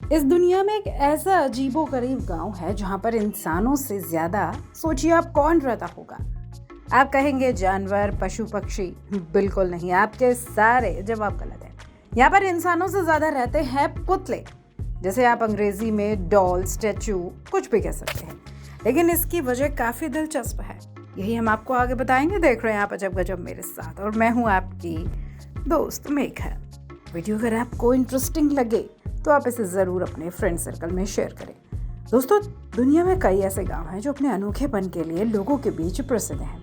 इस दुनिया में एक ऐसा अजीबोगरीब गांव है जहां पर इंसानों से ज्यादा सोचिए आप कौन रहता होगा। आप कहेंगे जानवर, पशु पक्षी। बिल्कुल नहीं, आपके सारे जवाब गलत है। यहाँ पर इंसानों से ज्यादा रहते हैं पुतले, जैसे आप अंग्रेजी में डॉल, स्टैचू कुछ भी कह सकते हैं। लेकिन इसकी वजह काफी दिलचस्प है, यही हम आपको आगे बताएंगे। देख रहे हैं आप अजब गजब मेरे साथ, और मैं हूँ आपकी दोस्त मेघा। वीडियो अगर आपको इंटरेस्टिंग लगे तो आप इसे ज़रूर अपने फ्रेंड सर्कल में शेयर करें। दोस्तों, दुनिया में कई ऐसे गांव हैं जो अपने अनोखेपन के लिए लोगों के बीच प्रसिद्ध हैं।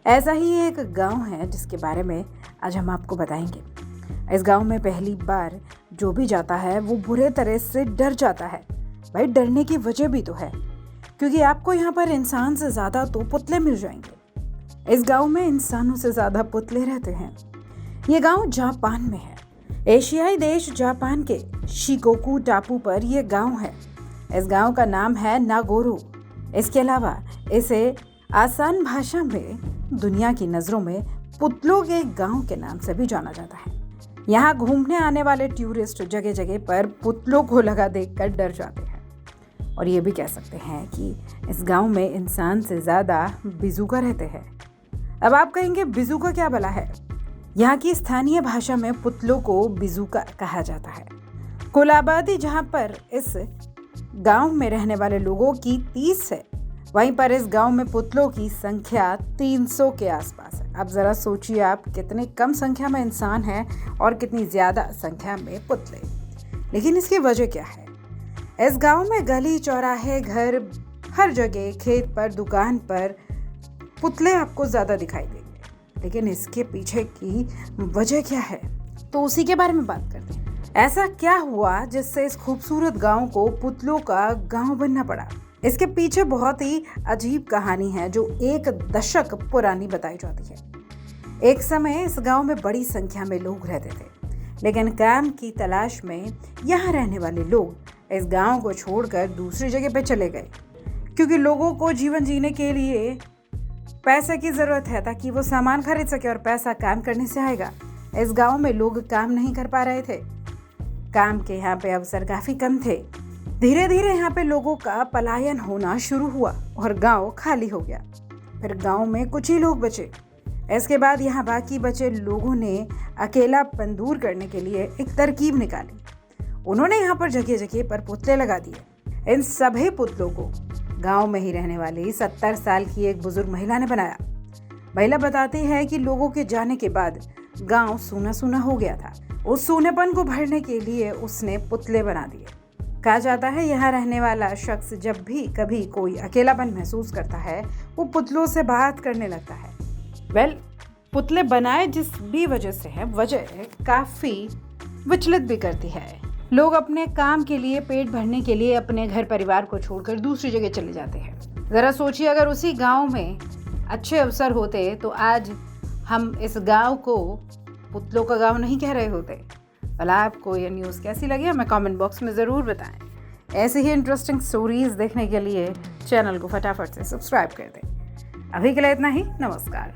ऐसा ही एक गांव है जिसके बारे में आज हम आपको बताएंगे। इस गांव में पहली बार जो भी जाता है वो बुरे तरह से डर जाता है। भाई, डरने की वजह भी तो है, क्योंकि आपको यहाँ पर इंसान से ज़्यादा तो पुतले मिल जाएंगे। इस गांव में इंसानों से ज़्यादा पुतले रहते हैं। ये गांव जापान में है। एशियाई देश जापान के शिकोकू टापू पर यह गांव है। इस गांव का नाम है नागोरो। इसके अलावा इसे आसान भाषा में दुनिया की नज़रों में पुतलों के गांव के नाम से भी जाना जाता है। यहाँ घूमने आने वाले टूरिस्ट जगह जगह पर पुतलों को लगा देखकर डर जाते हैं। और ये भी कह सकते हैं कि इस गांव में इंसान से ज़्यादा बिज़ूका रहते हैं। अब आप कहेंगे बिज़ूका क्या भला है? यहाँ की स्थानीय भाषा में पुतलों को बिज़ूका कहा जाता है। कुल आबादी जहाँ पर इस गांव में रहने वाले लोगों की 30 है, वहीं पर इस गांव में पुतलों की संख्या 300 के आसपास है। अब ज़रा सोचिए आप, कितनी कम संख्या में इंसान है और कितनी ज़्यादा संख्या में पुतले। लेकिन इसकी वजह क्या है? इस गांव में गली, चौराहे, घर, हर जगह, खेत पर, दुकान पर पुतले आपको ज़्यादा दिखाई देंगे। लेकिन इसके पीछे की वजह क्या है, तो उसी के बारे में बात करते हैं। ऐसा क्या हुआ जिससे इस खूबसूरत गांव को पुतलों का गांव बनना पड़ा? इसके पीछे बहुत ही अजीब कहानी है जो 1 दशक पुरानी बताई जाती है। एक समय इस गांव में बड़ी संख्या में लोग रहते थे, लेकिन काम की तलाश में यहाँ रहने वाले लोग इस गांव को छोड़कर दूसरी जगह पे चले गए, क्योंकि लोगों को जीवन जीने के लिए पैसे की ज़रूरत है ताकि वो सामान खरीद सके, और पैसा काम करने से आएगा। इस गांव में लोग काम नहीं कर पा रहे थे, काम के यहाँ पे अवसर काफ़ी कम थे। धीरे धीरे यहाँ पे लोगों का पलायन होना शुरू हुआ और गांव खाली हो गया। फिर गांव में कुछ ही लोग बचे। इसके बाद यहाँ बाकी बचे लोगों ने अकेलापन दूर करने के लिए एक तरकीब निकाली। उन्होंने यहाँ पर जगह जगह पर पुतले लगा दिए। इन सभी पुतलों को गांव में ही रहने वाली 70 साल की एक बुजुर्ग महिला ने बनाया। महिला बताती है कि लोगों के जाने के बाद गांव सूना सूना हो गया था। उस सूनेपन को भरने के लिए उसने पुतले बना दिए। कहा जाता है यहाँ रहने वाला शख्स जब भी कभी कोई अकेलापन महसूस करता है वो पुतलों से बात करने लगता है। पुतले बनाए जिस भी वजह से है, वजह काफ़ी विचलित भी करती है। लोग अपने काम के लिए, पेट भरने के लिए अपने घर परिवार को छोड़कर दूसरी जगह चले जाते हैं। ज़रा सोचिए, अगर उसी गांव में अच्छे अवसर होते तो आज हम इस गांव को पुतलों का गांव नहीं कह रहे होते। भला आपको ये न्यूज़ कैसी लगी हमें कमेंट बॉक्स में ज़रूर बताएं। ऐसे ही इंटरेस्टिंग स्टोरीज़ देखने के लिए चैनल को फटाफट से सब्सक्राइब कर दें। अभी के लिए इतना ही। नमस्कार।